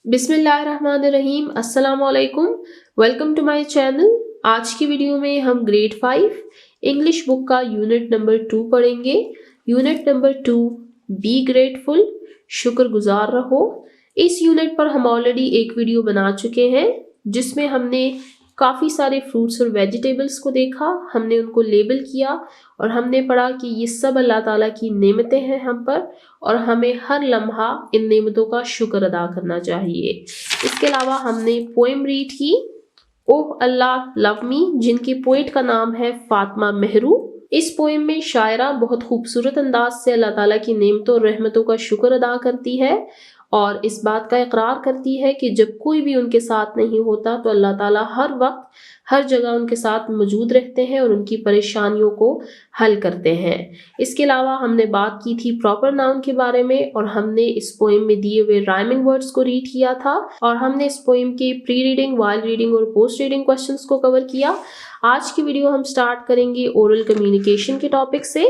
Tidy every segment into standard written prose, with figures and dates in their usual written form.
बिस्मिल्लाहिर्रहमानिर्रहीम। अस्सलाम वालेकुम। Welcome to my channel. आज की वीडियो में हम ग्रेड 5 इंग्लिश बुक का यूनिट नंबर 2 पढ़ेंगे। यूनिट नंबर 2, बी ग्रेटफुल, शुक्रगुजार रहो। इस यूनिट पर हम ऑलरेडी एक वीडियो बना चुके हैं जिसमें हमने काफ़ी सारे फ्रूट्स और वेजिटेबल्स को देखा, हमने उनको लेबल किया और हमने पढ़ा कि ये सब अल्लाह ताला की नेमतें हैं हम पर और हमें हर लम्हा इन नेमतों का शुक्र अदा करना चाहिए। इसके अलावा हमने पोएम रीड की, ओह अल्लाह लव मी, जिनकी पोइट का नाम है फातिमा मेहरू। इस पोएम में शायरा बहुत खूबसूरत अंदाज से अल्लाह ताला की नेमतों और रहमतों का शुक्र अदा करती है और इस बात का इकरार करती है कि जब कोई भी उनके साथ नहीं होता तो अल्लाह ताला हर वक्त हर जगह उनके साथ मौजूद रहते हैं और उनकी परेशानियों को हल करते हैं। इसके अलावा हमने बात की थी प्रॉपर नाउन के बारे में और हमने इस पोएम में दिए हुए राइमिंग वर्ड्स को रीड किया था और हमने इस पोएम के प्री रीडिंग, वाइल रीडिंग और पोस्ट रीडिंग क्वेश्चंस को कवर किया। आज की वीडियो हम स्टार्ट करेंगे ओरल कम्युनिकेशन के टॉपिक से।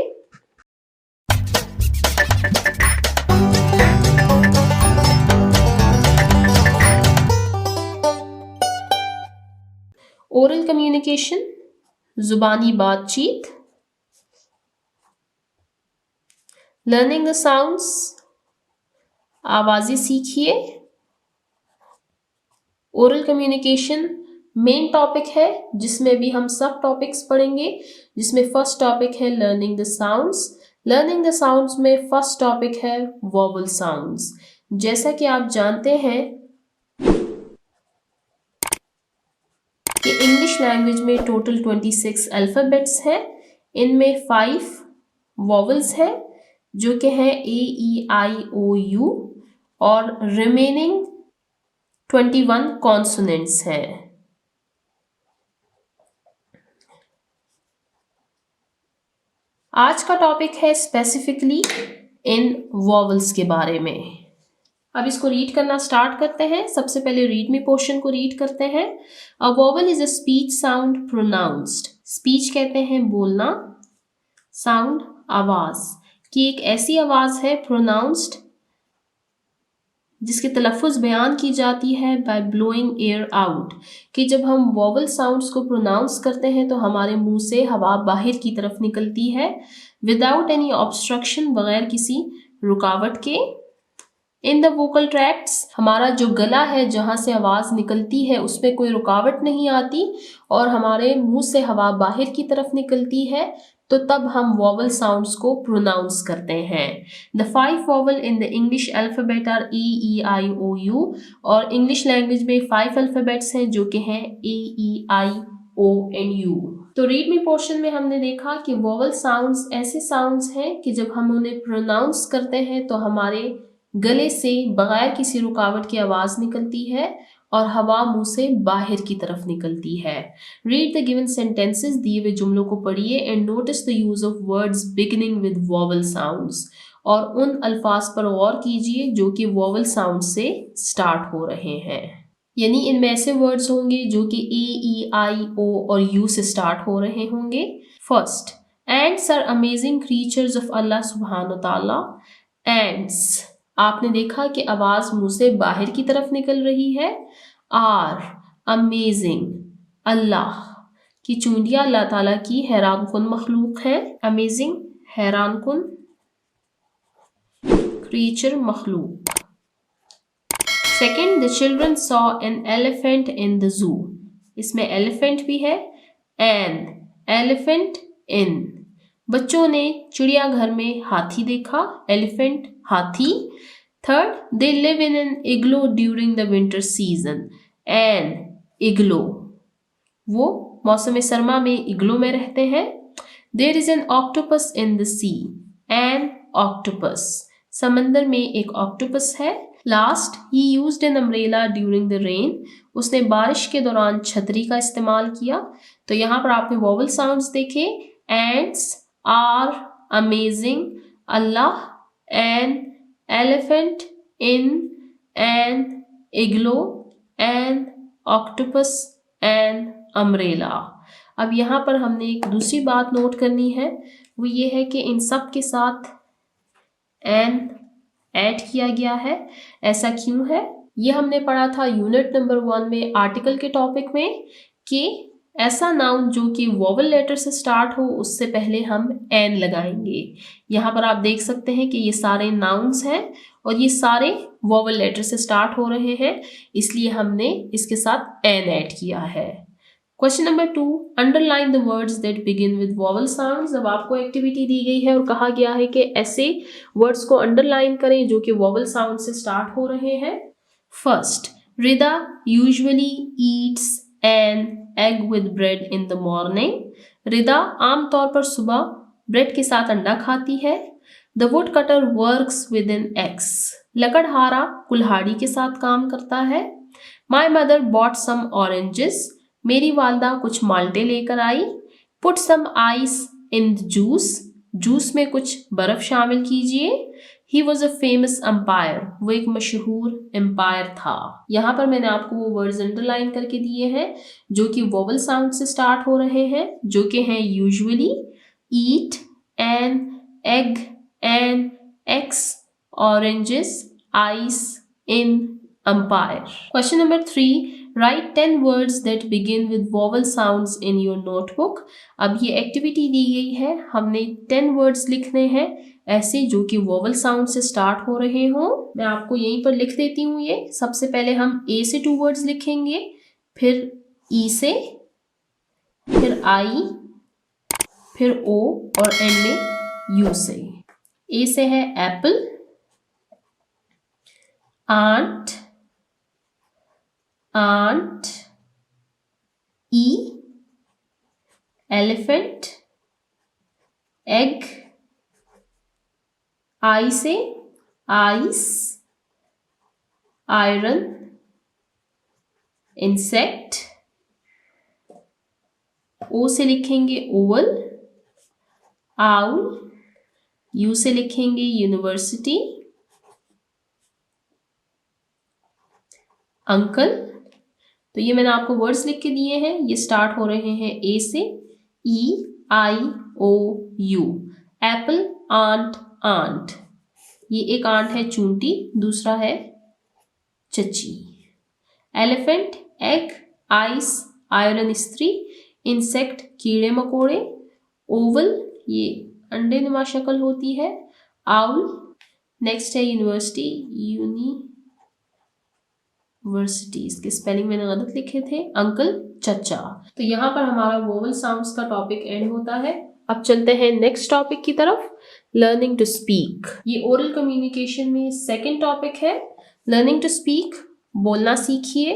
ओरल कम्युनिकेशन, जुबानी बातचीत। लर्निंग द साउंड्स, आवाजें सीखिए। ओरल कम्युनिकेशन मेन टॉपिक है जिसमें भी हम सब टॉपिक्स पढ़ेंगे, जिसमें फर्स्ट टॉपिक है learning the sounds. Learning the sounds में फर्स्ट टॉपिक है वोवल साउंड्स। जैसा कि आप जानते हैं कि इंग्लिश लैंग्वेज में टोटल 26 अल्फ़ाबेट्स हैं। इनमें 5 वोवल्स हैं जो कि हैं A E I O U और रिमेनिंग 21 कॉन्सोनेंट्स हैं। आज का टॉपिक है स्पेसिफिकली इन वोवल्स के बारे में। अब इसको रीड करना स्टार्ट करते हैं। सबसे पहले रीड मी पोर्शन को रीड करते हैं। अ vowel is a speech sound pronounced. Speech कहते हैं बोलना, साउंड आवाज की एक ऐसी आवाज है प्रोनाउंस्ड जिसकी तलफ़ुज़ बयान की जाती है बाय ब्लोइंग एयर आउट, कि जब हम वोवल साउंड्स को प्रोनाउंस करते हैं तो हमारे मुंह से हवा बाहर की तरफ निकलती है विदाउट एनी ऑब्स्ट्रक्शन, बगैर किसी रुकावट के। इन द वोकल ट्रैक्ट्स, हमारा जो गला है जहाँ से आवाज़ निकलती है उसमें कोई रुकावट नहीं आती और हमारे मुंह से हवा बाहर की तरफ निकलती है, तो तब हम वोवल साउंड्स को प्रोनाउंस करते हैं। The 5 vowel in the English alphabet are E E I O U, और इंग्लिश लैंग्वेज में 5 अल्फ़ाबेट्स हैं जो कि हैं A E I O and U. तो रीड मी पोर्शन में हमने देखा कि वोवल साउंड्स ऐसे साउंड्स हैं कि जब हम उन्हें प्रोनाउंस करते हैं तो हमारे गले से बगैर किसी रुकावट की आवाज़ निकलती है और हवा मुंह से बाहर की तरफ निकलती है। रीड द गिवन सेंटेंसेस, दिए हुए जुमलों को पढ़िए and notice the use of words beginning with vowel sounds, और उन अल्फाज पर गौर कीजिए जो कि वोवल साउंड से स्टार्ट हो रहे हैं। यानी इनमें ऐसे वर्ड्स होंगे जो कि ए ई आई ओ और यू से स्टार्ट हो रहे होंगे। First, ants are amazing creatures of अल्लाह सुब्हान ताला। एंड्स, आपने देखा कि आवाज मुंह से बाहर की तरफ निकल रही है। आर अमेजिंग, अल्लाह की चूंडियां अल्लाह ताला की हैरान कुन मखलूक है। अमेजिंग हैरान कुन, क्रीचर मखलूक। Second, the children saw an elephant in the zoo. इसमें एलिफेंट भी है। एन एलिफेंट इन, बच्चों ने चिड़ियाघर में हाथी देखा। एलिफेंट हाथी। Third, they live in an igloo during the winter season. An igloo, वो मौसम सरमा में इग्लो में रहते हैं। There is an octopus in the sea. An octopus, समंदर में एक ऑक्टोपस है। Last, he used an umbrella during the rain. उसने बारिश के दौरान छतरी का इस्तेमाल किया। तो यहाँ पर आपने वोवल साउंड्स देखे, ants, are, amazing, Allah, an, elephant, in, an, igloo, an, octopus, an, umbrella. अब यहाँ पर हमने एक दूसरी बात नोट करनी है, वो ये है कि इन सब के साथ एन ऐड किया गया है। ऐसा क्यों है? ये हमने पढ़ा था यूनिट नंबर 1 में आर्टिकल के टॉपिक में कि ऐसा नाउन जो कि वोवल लेटर से स्टार्ट हो उससे पहले हम एन लगाएंगे। यहाँ पर आप देख सकते हैं कि ये सारे नाउन्स हैं और ये सारे वोवल लेटर से स्टार्ट हो रहे हैं, इसलिए हमने इसके साथ एन ऐड किया है। Question number 2, underline the words that begin with vowel sounds. अब आपको एक्टिविटी दी गई है और कहा गया है कि ऐसे वर्ड्स को अंडरलाइन करें जो कि वोवल साउंड से स्टार्ट हो रहे हैं। First, Rida usually eats an egg with bread in the morning. Rida आमतौर पर सुबह ब्रेड के साथ अंडा खाती है। The woodcutter works with an axe. लकड़हारा कुल्हाड़ी के साथ काम करता है। My mother bought some oranges. मेरी वालदा कुछ माल्टे लेकर आई। Put some ice in the juice. Juice में कुछ बर्फ शामिल कीजिए। He was a famous empire. वो एक मशहूर एम्पायर था। यहाँ पर मैंने आपको वो वर्ड्स अंडरलाइन करके दिए हैं जो कि वोवल साउंड से स्टार्ट हो रहे हैं, जो कि हैं usually, eat, an, egg, an, axe, oranges, ice, in, empire. Question number 3, Write 10 words that begin with vowel sounds in your notebook. अब ये एक्टिविटी दी गई है, हमने 10 words लिखने हैं ऐसे जो कि वोवल साउंड से स्टार्ट हो रहे हों। मैं आपको यहीं पर लिख देती हूँ ये। सबसे पहले हम ए से 2 वर्ड्स लिखेंगे, फिर ई से, फिर आई, फिर ओ और एंड में यू से। ए से है एप्पल, आंट, आंट, ई, एलिफेंट, एग, आई से आइस, आयरन, इंसेक्ट, ओ से लिखेंगे ओवल, आउल, यू से लिखेंगे यूनिवर्सिटी, अंकल। तो ये मैंने आपको वर्ड्स लिख के दिए हैं, ये स्टार्ट हो रहे हैं ए से, ई, I, O, you. Apple, aunt, aunt, ये एक आंट है चूंटी, दूसरा है चची। एलिफेंट, एग, आइस, आयरन स्त्री, इंसेक्ट कीड़े मकोड़े, ओवल ये अंडे नुमा शक्ल होती है, आउल, नेक्स्ट है यूनिवर्सिटी, यूनिवर्सिटी, इसके स्पेलिंग मैंने गलत लिखे थे, अंकल, चचा। तो यहाँ पर हमारा वोवल साउंड्स का टॉपिक एंड होता है। अब चलते हैं नेक्स्ट टॉपिक की तरफ, लर्निंग टू स्पीक। ये ओरल कम्युनिकेशन में सेकंड टॉपिक है, लर्निंग टू स्पीक, बोलना सीखिए।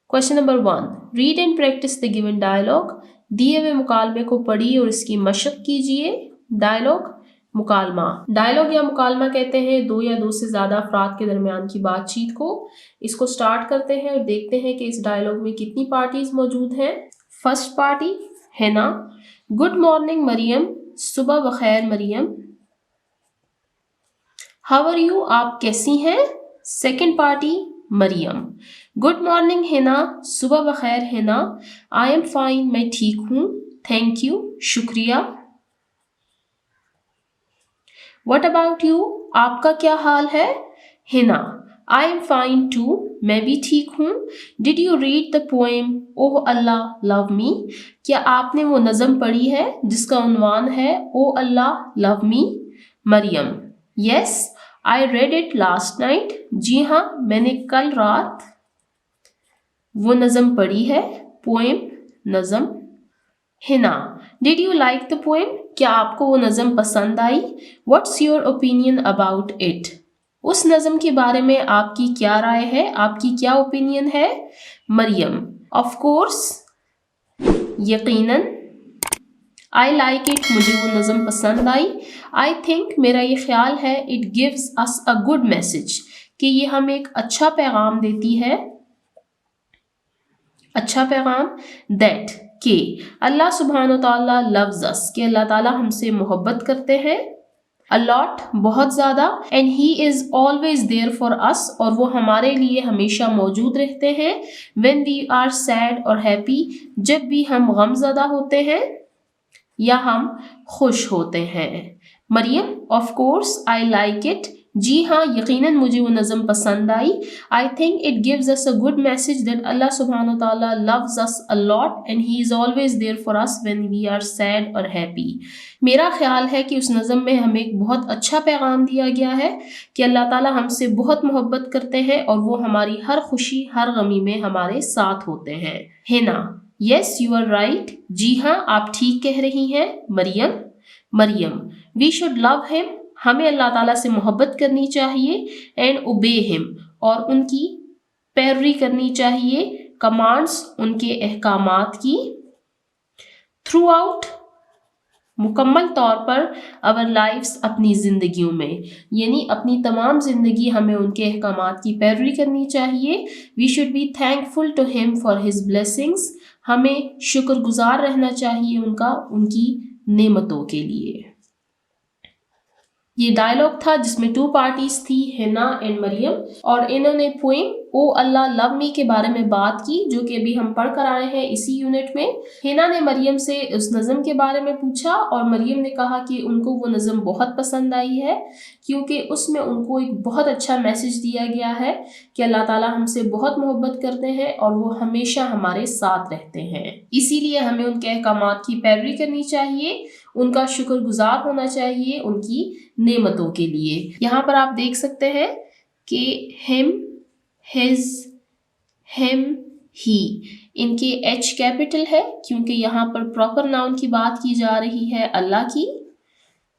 Question number 1, read and practise the given dialogue. दिए हुए मुकालमे को पढ़िए और इसकी मशक कीजिए। डायलॉग, मुकालमा। डायलॉग या मुकालमा कहते हैं दो या दो से ज्यादा अफराद के दरमियान की बातचीत को। इसको स्टार्ट करते हैं और देखते हैं कि इस डायलॉग में कितनी पार्टीज मौजूद हैं। फर्स्ट पार्टी है ना, गुड मॉर्निंग मरियम, सुबह बखैर मरियम। हाउ आर यू, आप कैसी हैं। Second party Maryam, good morning Hina, सुबह बखैर हिना। आई एम फाइन, मैं ठीक हूँ। थैंक यू, शुक्रिया। व्हाट अबाउट यू, आपका क्या हाल है। Hina, I am fine too, मैं भी ठीक हूँ। Did you read the poem oh Allah love me, क्या आपने वो नज़म पढ़ी है जिसका उन्वान है oh Allah love me. Maryam, yes I read it last night, जी हाँ मैंने कल रात वो नज़म पढ़ी है, पोएम नज़म। Hina, did you like the poem, क्या आपको वो नज़म पसंद आई। What's your opinion about it, उस नज़म के बारे में आपकी क्या राय है, आपकी क्या ओपिनियन है। मरियम, ऑफ कोर्स यकीनन। आई लाइक इट, मुझे वो नज़म पसंद आई। आई थिंक, मेरा ये ख्याल है, it gives us a good message, कि ये हमें एक अच्छा पैगाम देती है। अच्छा पैगाम, दैट कि अल्लाह सुब्हानो ताला लव्स अस, कि अल्लाह ताला हमसे मोहब्बत करते हैं। अ लॉट, बहुत ज़्यादा। And he is always there for us, और वो हमारे लिए हमेशा मौजूद रहते हैं। व्हेन वी आर सैड और हैप्पी, जब भी हम गमज़दा होते हैं या हम खुश होते हैं। Mariam, of course I like it, जी हाँ, यकीनन मुझे वो नज़म पसंद आई। I think it gives us a good message that अल्लाह सुब्हानहू व तआला loves us a lot and he is always there for us when we are sad और हैप्पी। मेरा ख्याल है कि उस नज़म में हमें एक बहुत अच्छा पैगाम दिया गया है कि अल्लाह ताला हमसे बहुत मोहब्बत करते हैं और वो हमारी हर खुशी हर गमी में हमारे साथ होते हैं। Hina, yes you are right, जी हाँ आप ठीक कह रही हैं। Mariam, Mariam, we should love him, हमें अल्लाह ताला से मोहब्बत करनी चाहिए। एंड ओबे हिम, और उनकी पैरवी करनी चाहिए, कमांड्स, उनके अहकामात की। थ्रू आउट, मुकम्मल तौर पर, अवर लाइफ्स, अपनी ज़िंदगियों में, यानी अपनी तमाम ज़िंदगी हमें उनके अहकामात की पैरवी करनी चाहिए। We should be thankful to him for his blessings, हमें शुक्रगुजार रहना चाहिए उनका, उनकी नेमतों के लिए। ये डायलॉग था जिसमें 2 पार्टीज थी, हिना एंड मरियम, और इन्होंने पोएम ओ अल्लाह लव मी के बारे में बात की, जो कि अभी हम पढ़ कर आए हैं इसी यूनिट में। हिना ने मरियम से उस नज़म के बारे में पूछा और मरियम ने कहा कि उनको वो नज़म बहुत पसंद आई है क्योंकि उसमें उनको एक बहुत अच्छा मैसेज दिया गया है कि अल्लाह ताला हमसे बहुत मोहब्बत करते हैं और वो हमेशा हमारे साथ रहते हैं, इसीलिए हमें उनके अहकामात की पैरवी करनी चाहिए, उनका शुक्रगुजार होना चाहिए उनकी नेमतों के लिए। यहाँ पर आप देख सकते हैं कि हिम, हिज, हिम, ही, इनके एच कैपिटल है क्योंकि यहाँ पर प्रॉपर नाउन की बात की जा रही है, अल्लाह की।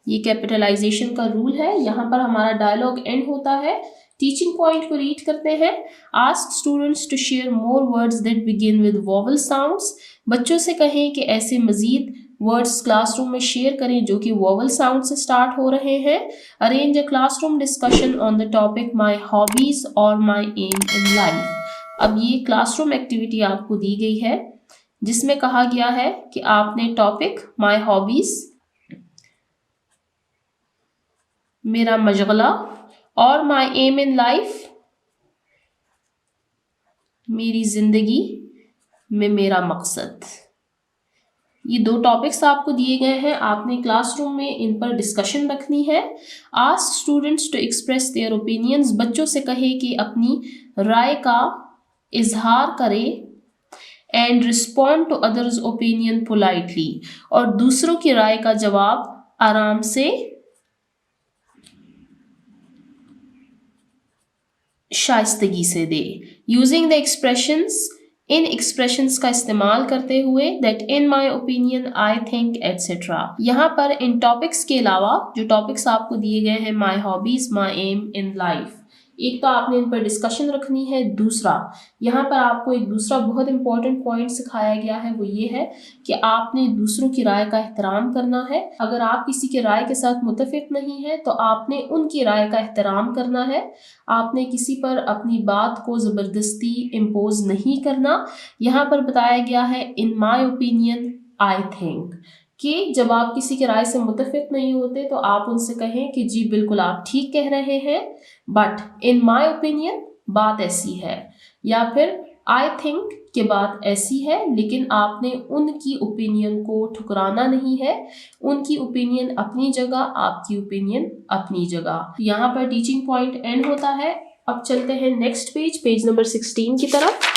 ये कैपिटलाइजेशन का रूल है। यहाँ पर हमारा डायलॉग एंड होता है। टीचिंग पॉइंट को रीड करते हैं। Ask students to share more words that begin with vowel sounds, बच्चों से कहें कि ऐसे मजीद वर्ड्स क्लासरूम में शेयर करें जो कि वोवल साउंड से स्टार्ट हो रहे हैं। Arrange a classroom discussion on the topic my hobbies और माई एम इन लाइफ। अब ये क्लासरूम एक्टिविटी आपको दी गई है जिसमें कहा गया है कि आपने टॉपिक माई हॉबीज, मेरा मशगला, और माई एम इन लाइफ, मेरी जिंदगी में मेरा मकसद, ये 2 टॉपिक्स आपको दिए गए हैं। आपने क्लासरूम में इन पर डिस्कशन रखनी है। Ask students to express their opinions, बच्चों से कहे कि अपनी राय का इजहार करें। And respond to others opinion politely, और दूसरों की राय का जवाब आराम से, शाइस्तगी से दे। यूजिंग द एक्सप्रेशंस, इन एक्सप्रेशंस का इस्तेमाल करते हुए, that in my opinion, I think, etcetera. यहाँ पर इन टॉपिक्स के अलावा जो टॉपिक्स आपको दिए गए हैं, my hobbies, my aim in life, एक तो आपने इन पर डिस्कशन रखनी है। दूसरा, यहाँ पर आपको एक दूसरा बहुत इंपॉर्टेंट पॉइंट सिखाया गया है, वो ये है कि आपने दूसरों की राय का एहतराम करना है। अगर आप किसी की राय के साथ मुत्तफिक नहीं है तो आपने उनकी राय का एहतराम करना है। आपने किसी पर अपनी बात को ज़बरदस्ती इम्पोज नहीं करना। यहाँ पर बताया गया है इन माई ओपिनियन, आई थिंक, कि जब आप किसी की राय से मुत्तफिक नहीं होते तो आप उनसे कहें कि जी बिल्कुल आप ठीक कह रहे हैं, बट इन माई ओपिनियन बात ऐसी है, या फिर आई थिंक कि बात ऐसी है, लेकिन आपने उनकी ओपिनियन को ठुकराना नहीं है। उनकी ओपिनियन अपनी जगह, आपकी ओपिनियन अपनी जगह। यहाँ पर टीचिंग पॉइंट एंड होता है। अब चलते हैं नेक्स्ट पेज, पेज नंबर 16 की तरफ।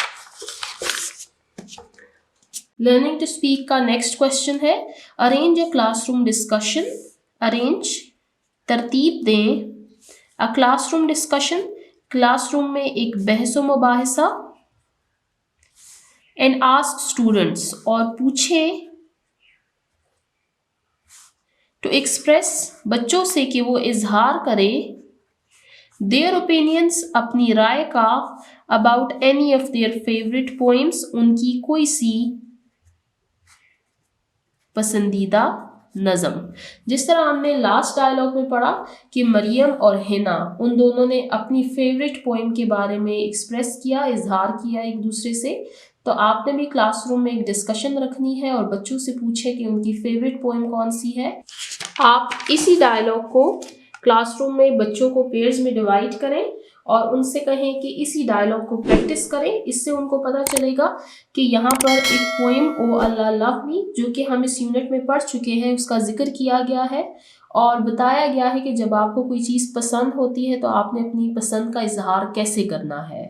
लर्निंग टू स्पीक का नेक्स्ट क्वेश्चन है, arrange a classroom discussion. Arrange, तरतीब दें, अ क्लासरूम डिस्कशन, क्लासरूम में एक बहस व मुबाहिसा। एंड आस्क स्टूडेंट्स, और पूछे, टू एक्सप्रेस, बच्चों से कि वो इजहार करें, देयर ओपिनियंस, अपनी राय का, about any of their favourite poems, उनकी कोई सी पसंदीदा नज़म। जिस तरह हमने लास्ट डायलॉग में पढ़ा कि मरियम और हिना, उन दोनों ने अपनी फेवरेट पोएम के बारे में एक्सप्रेस किया, इजहार किया एक दूसरे से, तो आपने भी क्लासरूम में एक डिस्कशन रखनी है और बच्चों से पूछे कि उनकी फेवरेट पोएम कौन सी है। आप इसी डायलॉग को क्लासरूम में बच्चों को पेयर्स में डिवाइड करें और उनसे कहें कि इसी डायलॉग को प्रैक्टिस करें। इससे उनको पता चलेगा कि यहाँ पर एक पोएम ओ अल्लाह लव मी, जो कि हम इस यूनिट में पढ़ चुके हैं, उसका जिक्र किया गया है और बताया गया है कि जब आपको कोई चीज़ पसंद होती है तो आपने अपनी पसंद का इजहार कैसे करना है।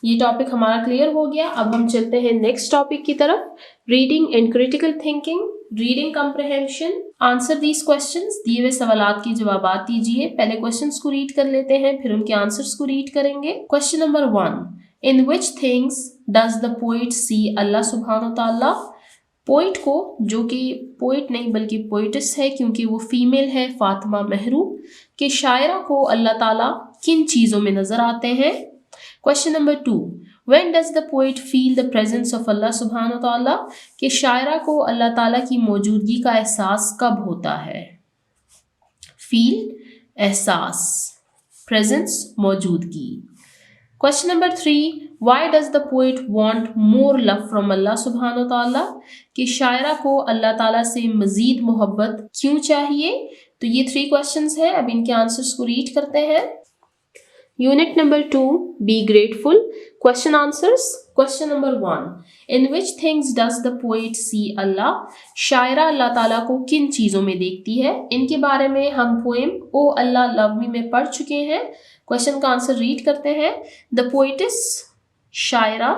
ये टॉपिक हमारा क्लियर हो गया। अब हम चलते हैं नेक्स्ट टॉपिक की तरफ, reading and critical thinking, reading comprehension. Answer these questions, दिए हुए सवालात की जवाबात दीजिए। पहले क्वेश्चंस को रीड कर लेते हैं, फिर उनके आंसर्स को रीड करेंगे। Question number 1, in which things does the poet see अल्लाह सुब्हान ताला। पोइट को, जो कि पोइट नहीं बल्कि पोइटिस है क्योंकि वो फीमेल है, फातिमा मेहरू, के शायरा को अल्लाह ताला किन चीज़ों में नजर आते हैं। Question number 2, when does the poet feel the presence of Allah subhanahu wa ta'ala, कि शायरा को अल्लाह ताला की मौजूदगी का एहसास कब होता है। फील, एहसास, प्रेजेंस, मौजूदगी। Question number 3, why does the poet want more love from Allah subhanahu wa ta'ala, कि शायरा को अल्लाह ताला से मजीद मोहब्बत क्यों चाहिए। तो ये 3 क्वेश्चंस हैं। अब इनके आंसर्स को रीड करते हैं। Unit number 2, be grateful. Question answers. Question number 1, in which things does the poet see Allah? शायरा अल्लाह ताला को किन चीज़ों में देखती है। इनके बारे में हम पोएम ओ अल्लाह लव मी में पढ़ चुके हैं। क्वेश्चन का आंसर रीड करते हैं। द पोएटिस, शायरा,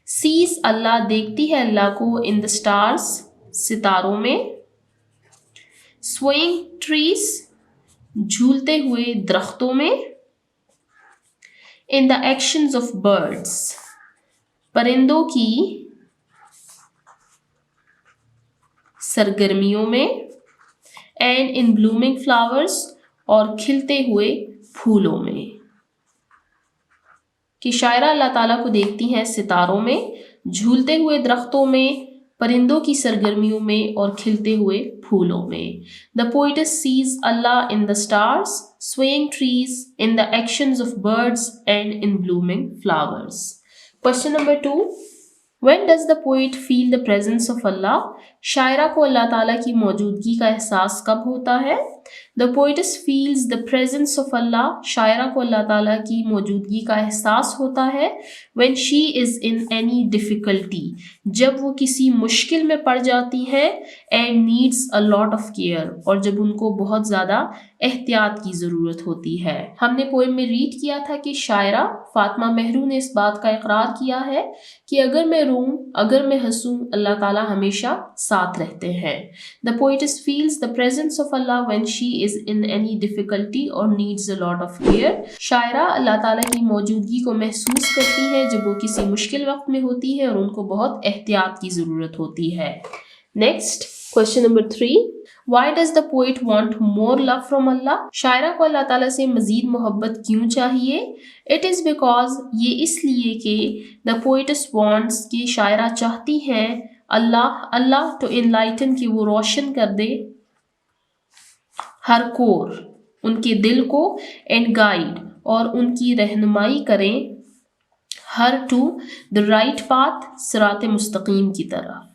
सीज अल्लाह, देखती है अल्लाह को, इन द स्टार्स, सितारों में। स्वेइंग ट्रीज, झूलते हुए दरख्तों में। In the actions of birds, परिंदों की सरगर्मियों में। एंड इन ब्लूमिंग फ्लावर्स, और खिलते हुए फूलों में। कि शायरा अल्लाह ताला को देखती हैं सितारों में, झूलते हुए दरख्तों में, परिंदों की सरगर्मियों में और खिलते हुए फूलों में। The poetess sees Allah in the stars, swaying trees, in the actions of birds and in blooming flowers. Question number 2, when does the poet feel the presence of Allah? शायरा को अल्लाह ताला की मौजूदगी का एहसास कब होता है। The poetess feels the presence of Allah, शायरा को अल्लाह ताला की मौजूदगी का एहसास होता है when she is in any difficulty, जब वो किसी मुश्किल में पड़ जाती है, and needs a lot of care, और जब उनको बहुत ज़्यादा एहतियात की ज़रूरत होती है। हमने पोएम में रीड किया था कि शायरा फातिमा मेहरू ने इस बात का इकरार किया है कि अगर मैं रोऊं, अगर मैं हंसूं, अल्लाह ताला हमेशा साथ रहते हैं। The poetess feels the presence of अल्लाह when she is in any difficulty और needs a lot of care. शायरा अल्लाह ताला की मौजूदगी को महसूस करती है जब वो किसी मुश्किल वक्त में होती है और उनको बहुत एहतियात की ज़रूरत होती है। Next, question number 3, Why does the poet want more love from Allah? शायरा को अल्लाह ताला से मज़ीद मोहब्बत क्यों चाहिए। It is because, ये इसलिए कि the poetess wants, कि शायरा चाहती हैं, अल्लाह to enlighten, कि वो रोशन कर दे, हर कोर, उनके दिल को, and guide, और उनकी रहनुमाई करें, हर to the right path, सिरात मुस्तकीम की तरफ।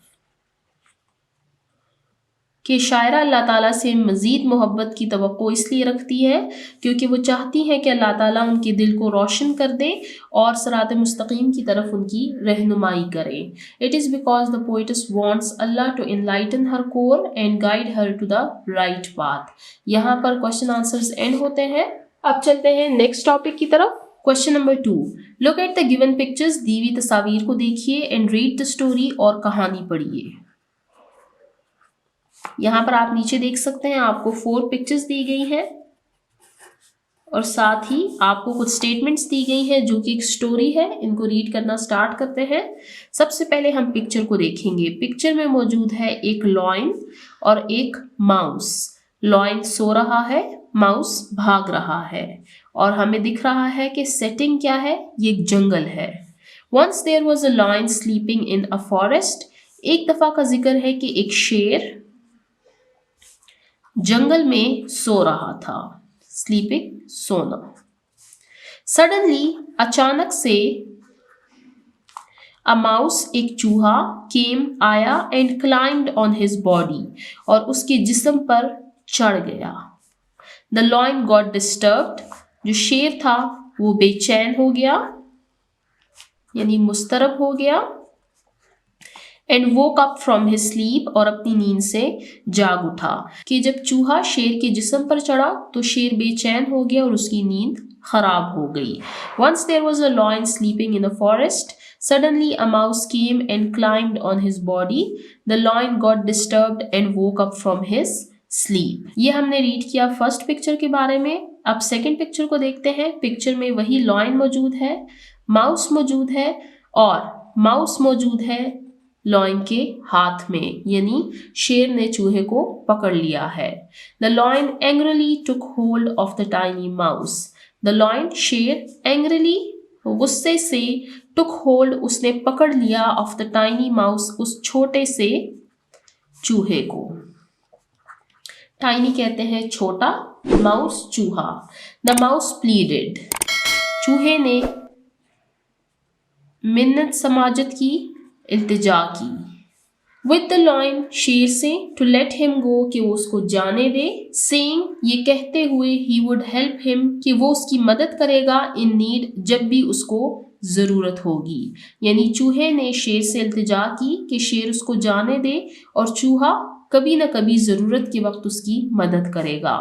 कि शायरा अल्लाह ताला से मज़ीद मोहब्बत की तवक्को इसलिए रखती है क्योंकि वो चाहती हैं कि अल्लाह ताला उनके दिल को रोशन कर दे और सिरात मुस्तकीम की तरफ उनकी रहनुमाई करे। It is because the poetess wants Allah to enlighten her core and guide her to the right path. यहाँ पर क्वेश्चन आंसर्स एंड होते हैं। अब चलते हैं नेक्स्ट टॉपिक की तरफ। Question number 2, look at the given pictures, दी हुई तस्वीर को देखिए, एंड रीड द स्टोरी, और कहानी पढ़िए। यहाँ पर आप नीचे देख सकते हैं आपको 4 पिक्चर्स दी गई हैं और साथ ही आपको कुछ स्टेटमेंट्स दी गई हैं जो कि एक स्टोरी है। इनको रीड करना स्टार्ट करते हैं। सबसे पहले हम पिक्चर को देखेंगे। पिक्चर में मौजूद है एक लॉयन और एक माउस। लॉयन सो रहा है, माउस भाग रहा है, और हमें दिख रहा है कि सेटिंग क्या है, ये एक जंगल है। Once there was a lion sleeping in a forest, एक दफ़ा का जिक्र है कि एक शेर जंगल में सो रहा था। स्लीपिंग, सोना। सडनली, अचानक से, अ माउस, एक चूहा, केम, आया, and climbed on his body, और उसके जिस्म पर चढ़ गया। द लॉयन गॉट डिस्टर्ब्ड, जो शेर था वो बेचैन हो गया, यानी मुस्तरब हो गया। And woke up from his sleep, और अपनी नींद से जाग उठा। कि जब चूहा शेर के जिस्म पर चढ़ा तो शेर बेचैन हो गया और उसकी नींद खराब हो गई। Once there was a lion sleeping in the forest. Suddenly a mouse came and climbed on his body. The lion got disturbed and woke up from his sleep. ये हमने रीड किया फर्स्ट पिक्चर के बारे में। अब second picture को देखते हैं। पिक्चर में वही लायन मौजूद है, माउस मौजूद है, और माउस मौजूद है लायन के हाथ में, यानी शेर ने चूहे को पकड़ लिया है। The lion angrily took hold of the tiny mouse. The lion शेर एंग्रली गुस्से से टुक होल्ड उसने पकड़ लिया ऑफ द टाइनी माउस उस छोटे से चूहे को। टाइनी कहते हैं छोटा, माउस चूहा। द माउस प्लीडेड, चूहे ने मिन्नत समाजत की, इल्तिजा की। विद द लायन, शेर से, टू लेट हिम गो, कि वो उसको जाने दे। सेइंग, ये कहते हुए, ही वुड हेल्प हिम, कि वो उसकी मदद करेगा, इन नीड, जब भी उसको ज़रूरत होगी। यानी चूहे ने शेर से इल्तिजा की कि शेर उसको जाने दे और चूहा कभी न कभी ज़रूरत के वक्त उसकी मदद करेगा।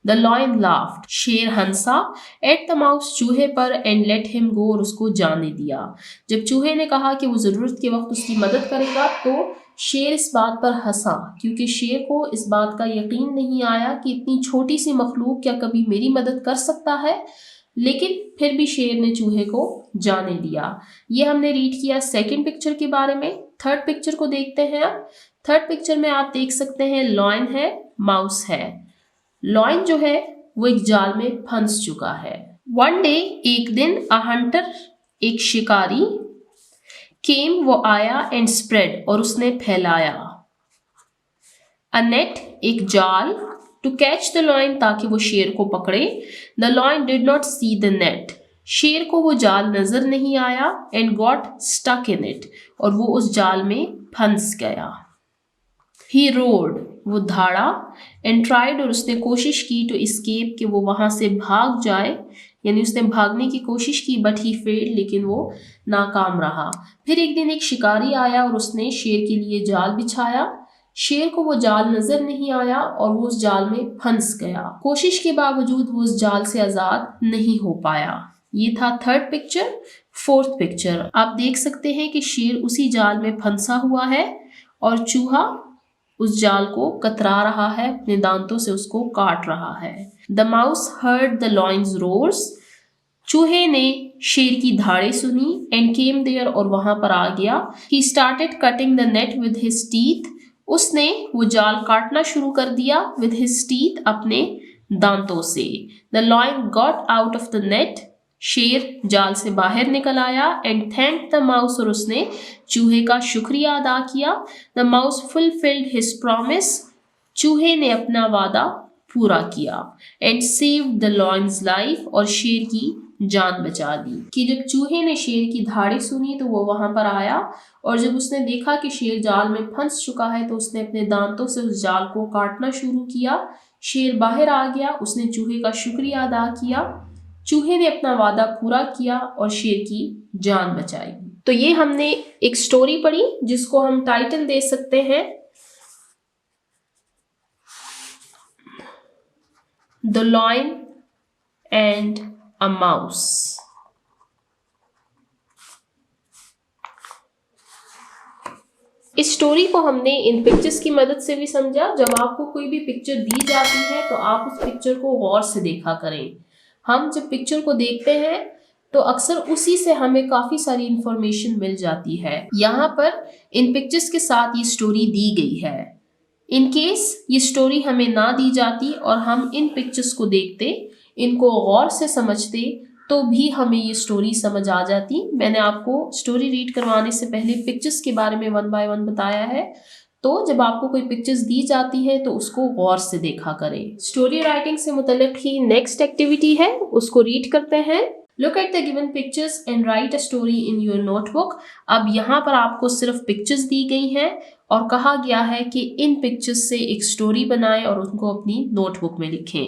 द लायन लाफ्ड, शेर हंसा, एट द माउस, चूहे पर, एंड लेट हिम गो, और उसको जाने दिया। जब चूहे ने कहा कि वो ज़रूरत के वक्त उसकी मदद करेगा तो शेर इस बात पर हंसा, क्योंकि शेर को इस बात का यकीन नहीं आया कि इतनी छोटी सी मखलूक क्या कभी मेरी मदद कर सकता है। लेकिन फिर भी शेर ने चूहे को जाने दिया। ये हमने रीड किया सेकंड पिक्चर के बारे में। थर्ड पिक्चर को देखते हैं अब। थर्ड पिक्चर में आप देख सकते हैं लायन है, माउस है। लायन जो है वो एक जाल में फंस चुका है। वन डे, एक दिन, अ हंटर, एक शिकारी, केम, वो आया, एंड स्प्रेड, और उसने फैलाया, अ नेट, एक जाल, टू कैच द लायन, ताकि वो शेर को पकड़े। The lion did not see the net, शेर को वो जाल नजर नहीं आया, and got stuck in it, और वो उस जाल में फंस गया। ही रोड, वो धाड़ा, एंड ट्राइड, और उसने कोशिश की, टू एस्केप, कि वो वहां से भाग जाए, यानी उसने भागने की कोशिश की, बट ही फेल्ड, लेकिन वो नाकाम रहा। फिर एक दिन एक शिकारी आया और उसने शेर के लिए जाल बिछाया। शेर को वो जाल नजर नहीं आया और वो उस जाल में फंस गया। कोशिश के बावजूद वो उस जाल से आजाद नहीं हो पाया। ये था थर्ड पिक्चर। फोर्थ पिक्चर आप देख सकते हैं कि शेर उसी जाल में फंसा हुआ है और चूहा उस जाल को कतरा रहा है, अपने दांतों से उसको काट रहा है। The mouse heard the lions roars, चूहे ने शेर की धाड़े सुनी, एंड केम देयर, और वहां पर आ गया। He started cutting the net with his teeth, उसने वो जाल काटना शुरू कर दिया, विद हिज टीथ, अपने दांतों से। The lion got out of the net, शेर जाल से बाहर निकल आया, एंड थैंक द माउस, और उसने चूहे का शुक्रिया अदा किया। The mouse fulfilled his promise, चूहे ने अपना वादा पूरा किया, and saved the lions life, और शेर की जान बचा दी। कि जब चूहे ने शेर की धाड़ी सुनी तो वो वहां पर आया, और जब उसने देखा कि शेर जाल में फंस चुका है तो उसने अपने दांतों से उस जाल को काटना शुरू किया। शेर बाहर आ गया, उसने चूहे का शुक्रिया अदा किया, चूहे ने अपना वादा पूरा किया और शेर की जान बचाई। तो ये हमने एक स्टोरी पढ़ी जिसको हम टाइटल दे सकते हैं the lion and a mouse. इस स्टोरी को हमने इन पिक्चर्स की मदद से भी समझा। जब आपको कोई भी पिक्चर दी जाती है तो आप उस पिक्चर को गौर से देखा करें। हम जब पिक्चर को देखते हैं तो अक्सर उसी से हमें काफ़ी सारी इंफॉर्मेशन मिल जाती है। यहाँ पर इन पिक्चर्स के साथ ये स्टोरी दी गई है। इन केस ये स्टोरी हमें ना दी जाती और हम इन पिक्चर्स को देखते, इनको गौर से समझते, तो भी हमें ये स्टोरी समझ आ जाती। मैंने आपको स्टोरी रीड करवाने से पहले पिक्चर्स के बारे में वन बाय वन बताया है। तो जब आपको कोई पिक्चर्स दी जाती है तो उसको गौर से देखा करें। स्टोरी राइटिंग से मुतल्लिक ही नेक्स्ट एक्टिविटी है, उसको रीड करते हैं। Look at the given pictures and write a story in your notebook. अब यहाँ पर आपको सिर्फ पिक्चर्स दी गई हैं और कहा गया है कि इन पिक्चर्स से एक स्टोरी बनाएं और उनको अपनी नोटबुक में लिखें।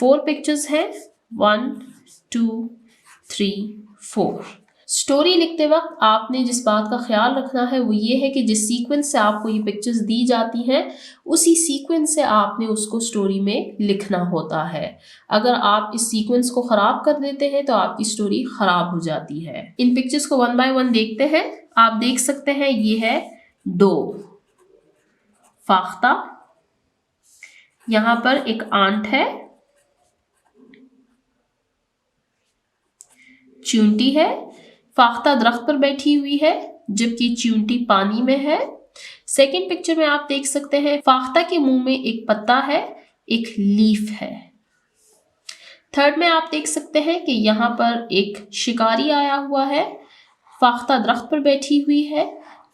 4 पिक्चर्स हैं, 1 2 3 4। स्टोरी लिखते वक्त आपने जिस बात का ख्याल रखना है वो ये है कि जिस सीक्वेंस से आपको ये पिक्चर्स दी जाती हैं उसी सीक्वेंस से आपने उसको स्टोरी में लिखना होता है। अगर आप इस सीक्वेंस को ख़राब कर देते हैं तो आपकी स्टोरी ख़राब हो जाती है। इन पिक्चर्स को वन बाय वन देखते हैं। आप देख सकते हैं ये है डो, फाख्ता, यहाँ पर एक आंट है, चींटी है, फाख्ता दरख्त पर बैठी हुई है जबकि चींटी पानी में है। सेकंड पिक्चर में आप देख सकते हैं फाख्ता के मुंह में एक पत्ता है, एक लीफ है। थर्ड में आप देख सकते हैं कि यहाँ पर एक शिकारी आया हुआ है, फाख्ता दरख्त पर बैठी हुई है,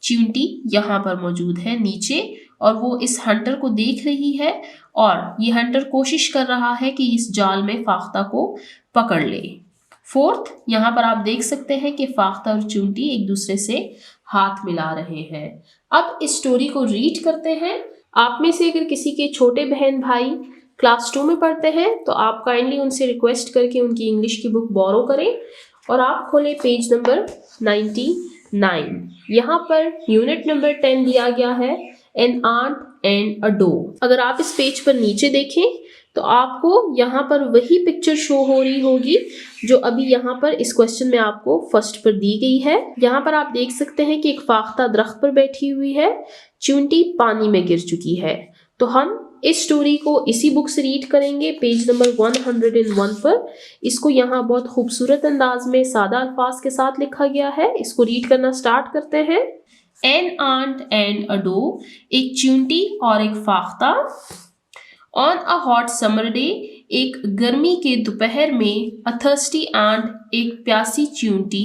चींटी यहाँ पर मौजूद है नीचे और वो इस हंटर को देख रही है और ये हंटर कोशिश कर रहा है कि इस जाल में फाख्ता को पकड़ ले। फोर्थ, यहाँ पर आप देख सकते हैं कि फाख्ता और चींटी एक दूसरे से हाथ मिला रहे हैं। अब इस स्टोरी को रीड करते हैं। आप में से अगर किसी के छोटे बहन भाई क्लास 2 में पढ़ते हैं तो आप काइंडली उनसे रिक्वेस्ट करके उनकी इंग्लिश की बुक बोरो करें और आप खोलें पेज नंबर 99। यहाँ पर यूनिट नंबर 10 दिया गया है, an ant and a dove. अगर आप इस पेज पर नीचे देखें तो आपको यहाँ पर वही पिक्चर शो हो रही होगी जो अभी यहाँ पर इस क्वेश्चन में आपको फर्स्ट पर दी गई है। यहाँ पर आप देख सकते हैं कि एक फाख्ता दरख्त पर बैठी हुई है, चींटी पानी में गिर चुकी है। तो हम इस स्टोरी को इसी बुक से रीड करेंगे पेज नंबर 101 पर। इसको यहाँ बहुत खूबसूरत अंदाज में सादा अल्फाज के साथ लिखा गया है। इसको रीड करना स्टार्ट करते हैं। An ant and a dove, एक चींटी और एक फाख्ता। On a hot summer day, एक गर्मी के दोपहर में, अ थर्स्टी आंट, एक प्यासी चींटी,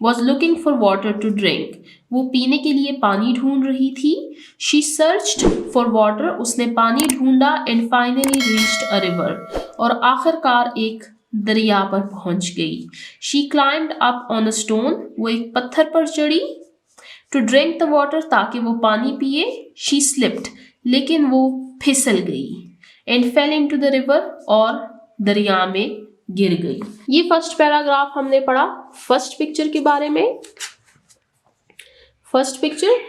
was looking for water to drink, वो पीने के लिए पानी ढूंढ रही थी। शी सर्च्ड फॉर वाटर, उसने पानी ढूंढा। And finally reached a river, और आखिरकार एक दरिया पर पहुंच गई। She climbed up on a stone, वो एक पत्थर पर चढ़ी। टू ड्रिंक द वाटर, ताकि वो पानी पिए। शी स्लिप्ड, लेकिन वो फिसल गई। And fell into the river, और दरिया में गिर गई। ये फर्स्ट पैराग्राफ हमने पढ़ा फर्स्ट पिक्चर के बारे में। फर्स्ट पिक्चर,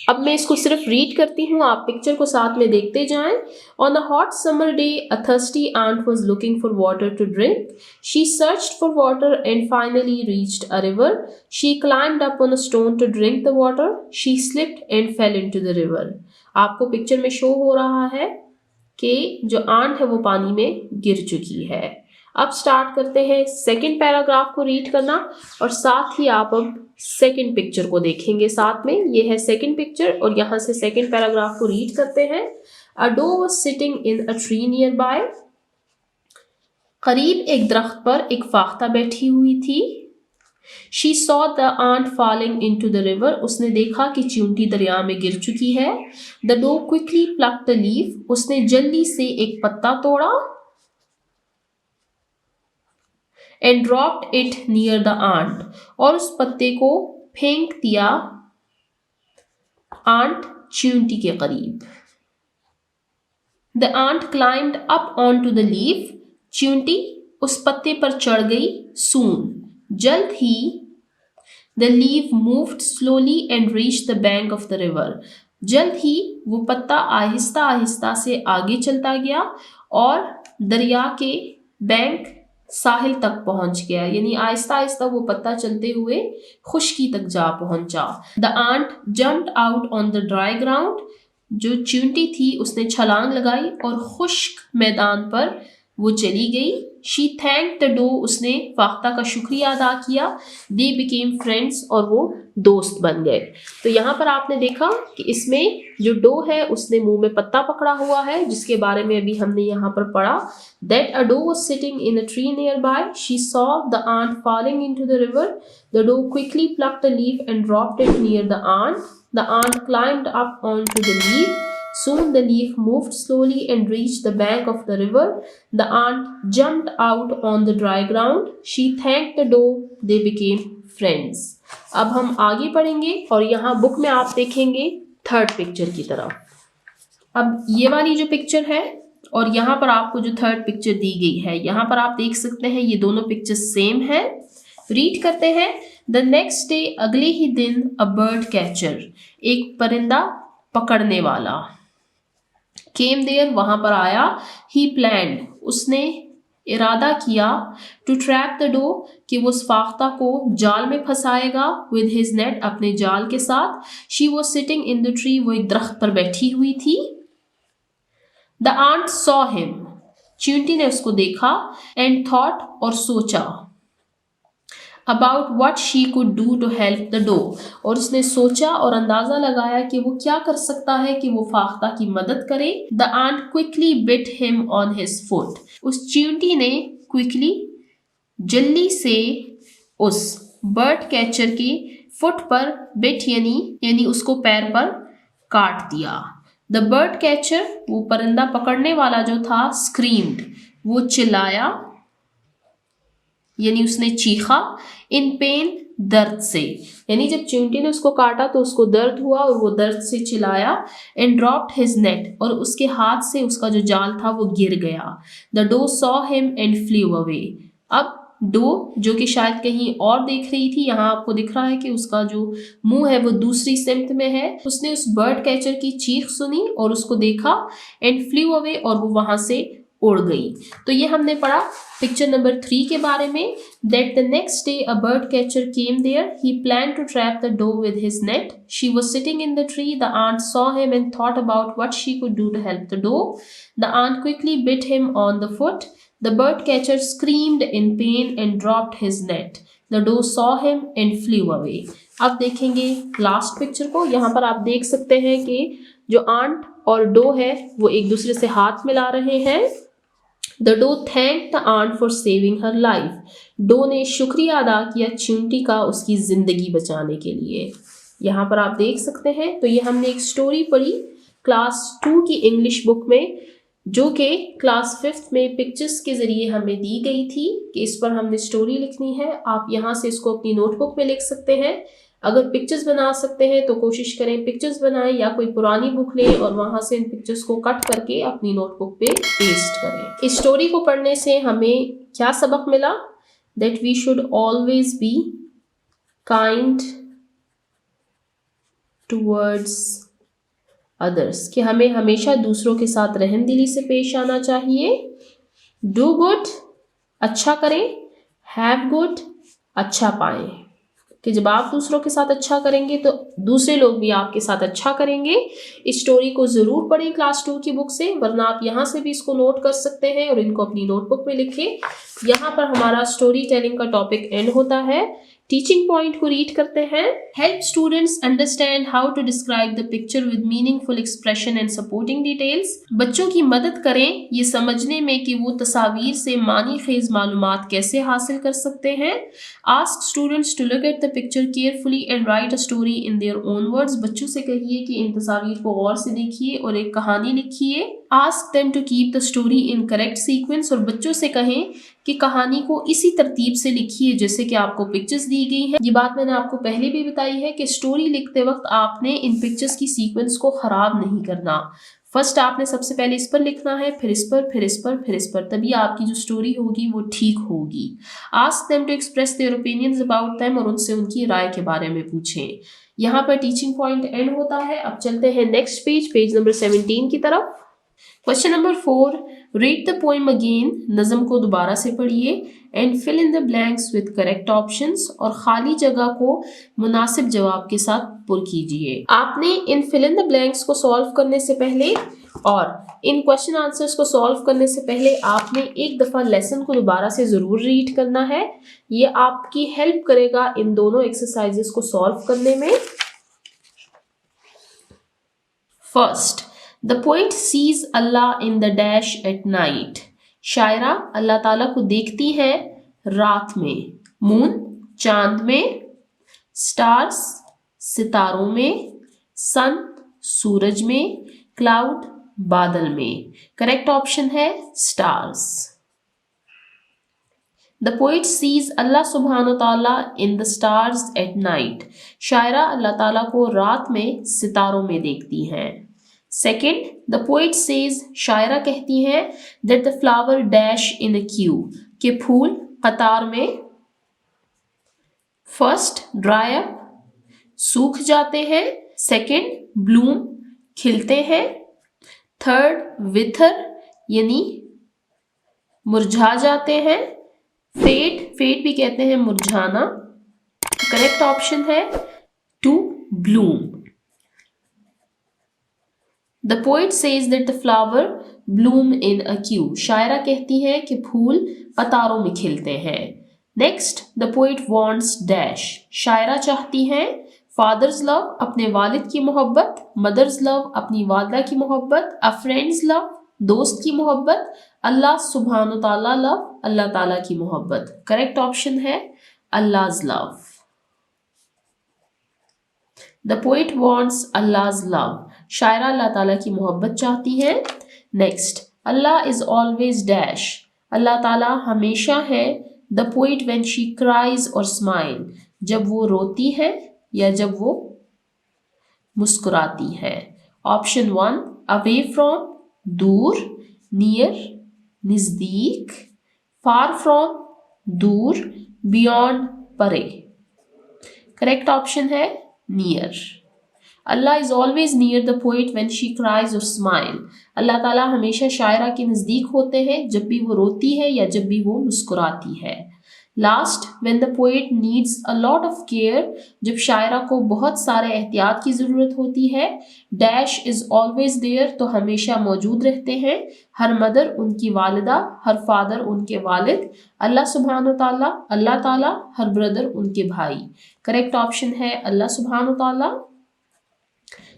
अब मैं इसको सिर्फ रीड करती हूँ, आप पिक्चर को साथ में देखते जाएं। On a hot summer day, a thirsty ant was looking for water to drink. She searched for water and finally reached a river. She climbed up on a stone to drink the water. She slipped and fell into the river. आपको picture में show हो रहा है कि जो aunt है वो पानी में गिर चुकी है। अब स्टार्ट करते हैं सेकंड पैराग्राफ को रीड करना, और साथ ही आप अब सेकंड पिक्चर को देखेंगे साथ में। ये है सेकंड पिक्चर और यहाँ से सेकंड पैराग्राफ को रीड करते हैं। A dove was sitting in a tree nearby, करीब एक दरख्त पर एक फाख्ता बैठी हुई थी। She saw the ant falling into the river, उसने देखा कि चींटी दरिया में गिर चुकी है। The doe quickly plucked a leaf, उसने जल्दी से एक पत्ता तोड़ा। And dropped it near the ant, और उस पत्ते को फेंक दिया आंट चींटी के करीब। The ant climbed up onto the leaf, चींटी उस पत्ते पर चढ़ गई। Soon, जल्द ही। The leaf moved slowly and reached the bank of the river, जल्द ही वो पत्ता आहिस्ता आहिस्ता से आगे चलता गया और दरिया के बैंक साहिल तक पहुंच गया। यानी आहिस्ता आहिस्ता वो पत्ता चलते हुए खुश्की तक जा पहुंचा। The ant jumped out on the dry ground, जो चींटी थी उसने छलांग लगाई और खुश्क मैदान पर वो चली गई। She thanked the doe, उसने फाख्ता का शुक्रिया अदा किया। They became friends, और वो दोस्त बन गए। तो यहाँ पर आपने देखा कि इसमें जो डो है उसने मुंह में पत्ता पकड़ा हुआ है, जिसके बारे में अभी हमने यहाँ पर पढ़ा। That a doe was sitting in a tree nearby. She saw the ant falling into the river. The doe quickly plucked a leaf and dropped it near the ant. The ant climbed up onto the leaf. Soon the leaf moved slowly and reached the bank of the river. The ant jumped out on the dry ground. She thanked the doe. They became friends. अब हम आगे पढ़ेंगे और यहाँ book में आप देखेंगे third picture की तरफ। अब ये वाली जो पिक्चर है और यहाँ पर आपको जो थर्ड पिक्चर दी गई है, यहाँ पर आप देख सकते हैं ये दोनों पिक्चर सेम है। रीड करते हैं। द नेक्स्ट डे, अगले ही दिन, अ बर्ड कैचर, एक परिंदा पकड़ने वाला, केम देयर, वहां पर आया, ही प्लान्ड, उसने इरादा किया, टू ट्रैप द डो, कि वो उस फाख्ता को जाल में फंसाएगा, विद हिज नेट, अपने जाल के साथ। She was sitting in the tree, वो एक दरख्त पर बैठी हुई थी। द आंट सॉ हिम, चींटी ने उसको देखा, एंड थॉट, और सोचा, about what she could do to help the dove, और उसने सोचा और अंदाजा लगाया कि वो क्या कर सकता है कि वो फाख्ता की मदद करे। The ant quickly bit him on his foot, उस चींटी ने क्विकली, जल्दी से, उस बर्ड कैचर की फुट पर बिट यानी उसको पैर पर काट दिया। द बर्ड कैचर, वो परिंदा पकड़ने वाला जो था, स्क्रीम्ड, वो चिल्लाया, यानी उसने चीखा, इन पेन, दर्द से, यानी जब चींटी ने उसको काटा तो उसको दर्द हुआ और वो दर्द से चिल्लाया। एंड ड्रॉप्ड हिज नेट, और उसके हाथ से उसका जो जाल था वो गिर गया। The dove saw him and flew away, अब डो जो कि शायद कहीं और देख रही थी, यहाँ आपको दिख रहा है कि उसका जो मुंह है वो दूसरी सिमत में है, उसने उस बर्ड कैचर की चीख सुनी और उसको देखा, एंड फ्ल्यू अवे, और वो वहां से उड़ गई। तो ये हमने पढ़ा पिक्चर नंबर 3 के बारे में। That the next day a bird catcher came there. He planned to trap the doe with his net. She was sitting in the tree. The aunt saw him and thought about what she could do to help the doe. The aunt quickly bit him on the foot. The bird catcher screamed in pain and dropped his net. The doe saw him and flew away. अब देखेंगे last picture को। यहाँ पर आप देख सकते हैं कि जो आंट और डो है वो एक दूसरे से हाथ मिला रहे हैं। The doe thanked the aunt for saving her life. Dove ने शुक्रिया अदा किया चींटी का उसकी जिंदगी बचाने के लिए। यहाँ पर आप देख सकते हैं। तो ये हमने एक स्टोरी पढ़ी क्लास 2 की इंग्लिश बुक में, जो कि क्लास 5th में पिक्चर्स के ज़रिए हमें दी गई थी कि इस पर हमने स्टोरी लिखनी है। आप यहाँ से इसको अपनी नोटबुक में लिख सकते हैं। अगर पिक्चर्स बना सकते हैं तो कोशिश करें पिक्चर्स बनाएं, या कोई पुरानी बुक लें और वहाँ से इन पिक्चर्स को कट करके अपनी नोटबुक पे पेस्ट करें। इस स्टोरी को पढ़ने से हमें क्या सबक मिला? That we should always be kind towards others, कि हमें हमेशा दूसरों के साथ रहमदिली से पेश आना चाहिए। डू गुड, अच्छा करें। हैव गुड, अच्छा पाएं, कि जब आप दूसरों के साथ अच्छा करेंगे तो दूसरे लोग भी आपके साथ अच्छा करेंगे। इस स्टोरी को ज़रूर पढ़ें क्लास 2 की बुक से, वरना आप यहाँ से भी इसको नोट कर सकते हैं और इनको अपनी नोटबुक में लिखें। यहाँ पर हमारा स्टोरी टेलिंग का टॉपिक एंड होता है। टीचिंग पॉइंट को रीड करते हैं। Help students understand how to describe the picture with meaningful expression and supporting details. बच्चों की मदद करें ये समझने में कि वो तस्वीर से मानी खेज मालूमात कैसे हासिल कर सकते हैं। Ask students to look at the picture carefully and write a story in their own words. बच्चों से कहिए कि इन तस्वीर को गौर से देखिए और एक कहानी लिखिए। Ask them to keep the story in correct sequence, और बच्चों से कहें कि कहानी को इसी तरतीब से लिखिए जैसे कि आपको पिक्चर्स दी गई हैं। ये बात मैंने आपको पहले भी बताई है कि स्टोरी लिखते वक्त आपने इन पिक्चर्स की सीक्वेंस को खराब नहीं करना। फर्स्ट आपने सबसे पहले इस पर लिखना है, फिर इस पर, फिर इस पर, फिर इस पर, तभी आपकी जो स्टोरी होगी वो ठीक होगी। Ask them to express their opinions about them, और उनसे उनकी राय के बारे में पूछें। यहाँ पर टीचिंग पॉइंट एंड होता है। अब चलते हैं नेक्स्ट पेज नंबर 17 की तरफ। Question number 4, read the poem again, नज़म को दोबारा से पढ़िए, and fill in the blanks with correct options, और खाली जगह को मुनासिब जवाब के साथ पुर कीजिए। आपने इन फिल इन द ब्लैंक्स को सॉल्व करने से पहले और इन क्वेश्चन आंसर्स को सॉल्व करने से पहले आपने एक दफ़ा लेसन को दोबारा से ज़रूर रीड करना है। ये आपकी हेल्प करेगा इन दोनों एक्सरसाइजेस को सॉल्व करने में। First, the poet sees Allah in the dash at night. शायरा अल्लाह ताला को देखती है रात में। मून, चांद में। स्टार्स, सितारों में। सन, सूरज में। क्लाउड, बादल में। करेक्ट ऑप्शन है stars. The poet sees Allah सुब्हानो ताला in the stars at night. शायरा अल्लाह ताला को रात में सितारों में देखती हैं। सेकेंड, द पोइट सेज, शायरा कहती हैं, that the flower dash in a queue, के फूल कतार में। फर्स्ट ड्राई अप, सूख जाते हैं। सेकंड ब्लूम, खिलते हैं। थर्ड विथर, यानी मुरझा जाते हैं। फेड, फेड भी कहते हैं मुरझाना। करेक्ट ऑप्शन है to bloom. The poet says that the flower bloom in a queue, शायरा कहती है कि फूल कतारों में खिलते हैं। Next, the poet wants dash, शायरा चाहती है फादर्स लव, अपने वालिद की मोहब्बत। मदर्स लव, अपनी वालदा की मोहब्बत। अ फ्रेंड्स लव, दोस्त की मोहब्बत। अल्लाह सुब्हान ताला लव, अल्लाह ताला की मोहब्बत। करेक्ट ऑप्शन है Allah's love. The poet wants Allah's love, शायरा अल्लाह ताला की मोहब्बत चाहती है। Next, Allah is always dash, Allah ताला हमेशा है। The poet when she cries और स्माइल, जब वो रोती है या जब वो मुस्कुराती है। ऑप्शन 1 अवे फ्रॉम, दूर। नियर, नजदीक। फार फ्रॉम, दूर। बियॉन्ड, परे। करेक्ट ऑप्शन है near. Allah is always near the poet when she cries और स्माइल, अल्लाह ताला हमेशा शायरा के नजदीक होते हैं जब भी वो रोती है या जब भी वो मुस्कुराती है। Last, when the poet needs a lot of care, जब शायरा को बहुत सारे एहतियात की ज़रूरत होती है। डैश इज़ ऑलवेज देयर, तो हमेशा मौजूद रहते हैं। हर मदर उनकी वालिदा, हर फादर उनके वालिद। अल्लाह सुब्हान ताला, अल्लाह ताला, हर ब्रदर उनके भाई। करेक्ट ऑप्शन है अल्लाह सुब्हान ताला।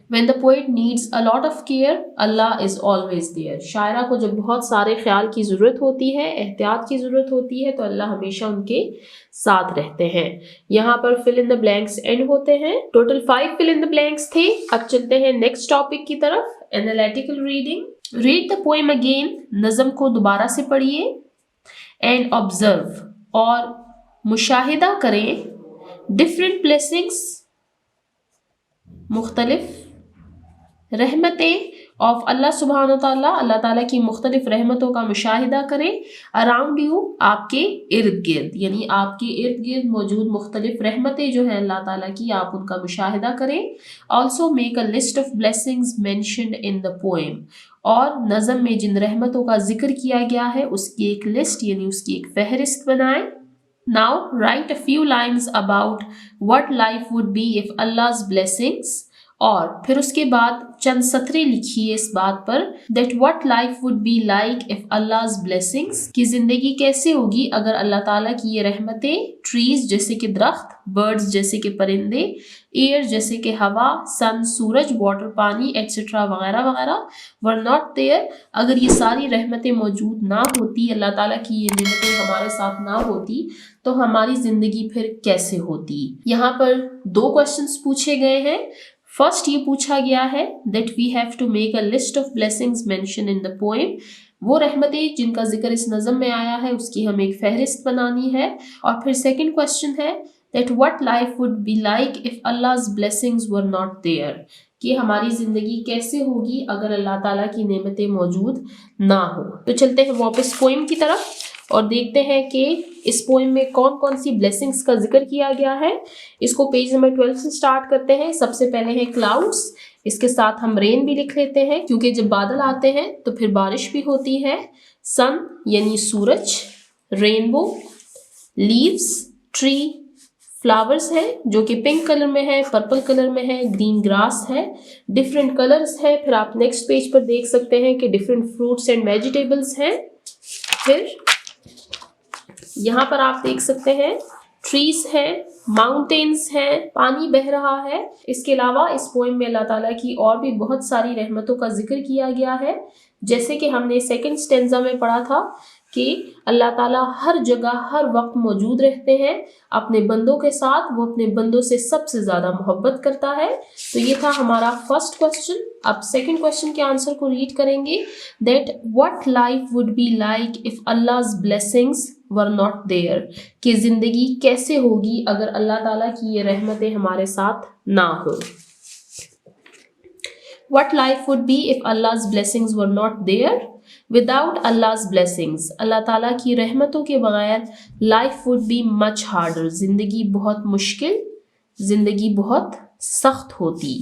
When the poet needs a lot of care, Allah is always there. शायरा को जब बहुत सारे ख्याल की ज़रूरत होती है, एहतियात की ज़रूरत होती है, तो अल्लाह हमेशा उनके साथ रहते हैं। यहाँ पर fill in the blanks end होते हैं। Total 5 fill in the blanks थे। अब चलते हैं नेक्स्ट टॉपिक की तरफ, analytical reading. Read the poem again, नज़म को दोबारा से पढ़िए। एंड ऑब्जर्व, और मुशाहिदा करें डिफरेंट ब्लेसिंग्स, मुख्तलिफ रहमतें ऑफ अल्लाह सुब्हान ताला, अल्लाह ताला की मुख्तलिफ रहमतों का मुशाहिदा करें। अराउंड यू, आपके इर्द गिर्द, यानी आपके इर्द गिर्द मौजूद मुख्तलिफ रहमतें जो हैं अल्लाह ताला की, आप उनका मुशाहिदा करें। Also make a list of blessings mentioned in the poem, और नज़म में जिन रहमतों का जिक्र किया गया है उसकी एक लिस्ट यानी उसकी एक फहरिस्त बनाएं। Now write a few lines about what life would be if Allah's blessings, और फिर उसके बाद चंद सतरे लिखिए इस बात पर that what life would be like if Allah's blessings, कि जिंदगी कैसे होगी अगर अल्लाह ताला की ये रहमतें, ट्रीज जैसे कि दरख्त, बर्ड्स जैसे कि परिंदे, एयर जैसे कि हवा, सन सूरज, वाटर पानी एटसेट्रा वगैरह वगैरह, वर नॉट देयर, अगर ये सारी रहमतें मौजूद ना होती, अल्लाह ताला की ये नेमतें हमारे साथ ना होती, तो हमारी जिंदगी फिर कैसे होती। यहाँ पर 2 क्वेश्चंस पूछे गए हैं। फर्स्ट ये पूछा गया है that we have to make a list of blessings mentioned in the poem, वो रहमतें जिनका जिक्र इस नज़म में आया है उसकी हमें एक फहरिस्त बनानी है। और फिर सेकंड क्वेश्चन है that what life would be like if Allah's blessings were not there, कि हमारी ज़िंदगी कैसे होगी अगर अल्लाह ताला की नेमतें मौजूद ना हो। तो चलते हैं वापस पोएम की तरफ और देखते हैं कि इस पोएम में कौन कौन सी ब्लेसिंग्स का जिक्र किया गया है। इसको पेज नंबर 12 से स्टार्ट करते हैं। सबसे पहले है क्लाउड्स, इसके साथ हम रेन भी लिख लेते हैं क्योंकि जब बादल आते हैं तो फिर बारिश भी होती है। सन यानी सूरज, रेनबो, लीव्स ट्री, फ्लावर्स है जो कि पिंक कलर में है, पर्पल कलर में है, ग्रीन ग्रास है, डिफरेंट कलर्स है। फिर आप नेक्स्ट पेज पर देख सकते हैं कि डिफरेंट फ्रूट्स एंड वेजिटेबल्स हैं। फिर यहाँ पर आप देख सकते हैं ट्रीज है, माउंटेन्स हैं, पानी बह रहा है। इसके अलावा इस पोएम में अल्लाह ताला की और भी बहुत सारी रहमतों का जिक्र किया गया है, जैसे कि हमने सेकंड स्टेंजा में पढ़ा था कि अल्लाह ताला हर जगह हर वक्त मौजूद रहते हैं अपने बंदों के साथ, वो अपने बंदों से सबसे ज़्यादा मोहब्बत करता है। तो ये था हमारा फर्स्ट क्वेश्चन। अब सेकंड क्वेश्चन के आंसर को रीड करेंगे that what life would be like if Allah's blessings were not there, कि ज़िंदगी कैसे होगी अगर अल्लाह ताला की ये रहमतें हमारे साथ ना हो। What life would be if Allah's blessings were not there? Without Allah's blessings, Allah ताला की रहमतों के बगैर life would be much harder, जिंदगी बहुत मुश्किल, जिंदगी बहुत सख्त होती।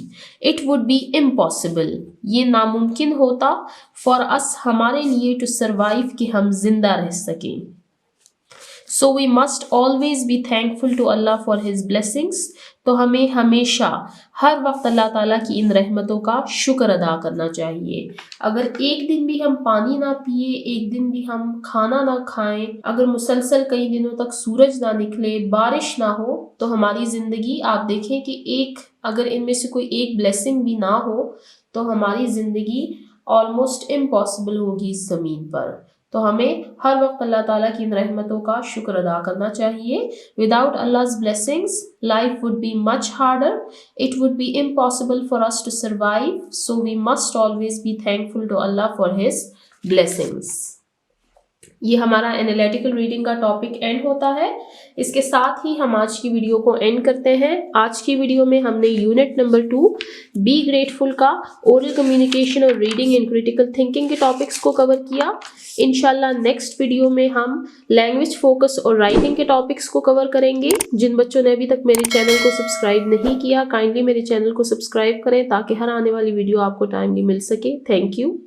इट वुड बी इम्पॉसिबल, ये नामुमकिन होता, फॉर अस, हमारे लिए, टू सर्वाइव, कि हम जिंदा रह सकें। So we must always be thankful to Allah for his blessings, तो हमें हमेशा हर वक्त अल्लाह ताला की इन रहमतों का शुक्र अदा करना चाहिए। अगर एक दिन भी हम पानी ना पिए, एक दिन भी हम खाना ना खाएं, अगर मुसलसल कई दिनों तक सूरज ना निकले, बारिश ना हो, तो हमारी जिंदगी आप देखें कि अगर इनमें से कोई एक ब्लेसिंग भी ना हो तो हमारी जिंदगी ऑलमोस्ट इम्पॉसिबल होगी इस जमीन पर। तो हमें हर वक्त अल्लाह ताला की इन रहमतों का शुक्र अदा करना चाहिए। Without Allah's blessings life would be much harder, it would be impossible for us to survive, so we must always be thankful to Allah for his blessings. ये हमारा एनालिटिकल रीडिंग का टॉपिक एंड होता है। इसके साथ ही हम आज की वीडियो को एंड करते हैं। आज की वीडियो में हमने यूनिट नंबर 2 बी ग्रेटफुल का ओरल कम्युनिकेशन और रीडिंग एंड क्रिटिकल थिंकिंग के टॉपिक्स को कवर किया। इंशाल्लाह नेक्स्ट वीडियो में हम लैंग्वेज फोकस और राइटिंग के टॉपिक्स को कवर करेंगे। जिन बच्चों ने अभी तक मेरे चैनल को सब्सक्राइब नहीं किया, काइंडली मेरे चैनल को सब्सक्राइब करें ताकि हर आने वाली वीडियो आपको टाइमली मिल सके। Thank you.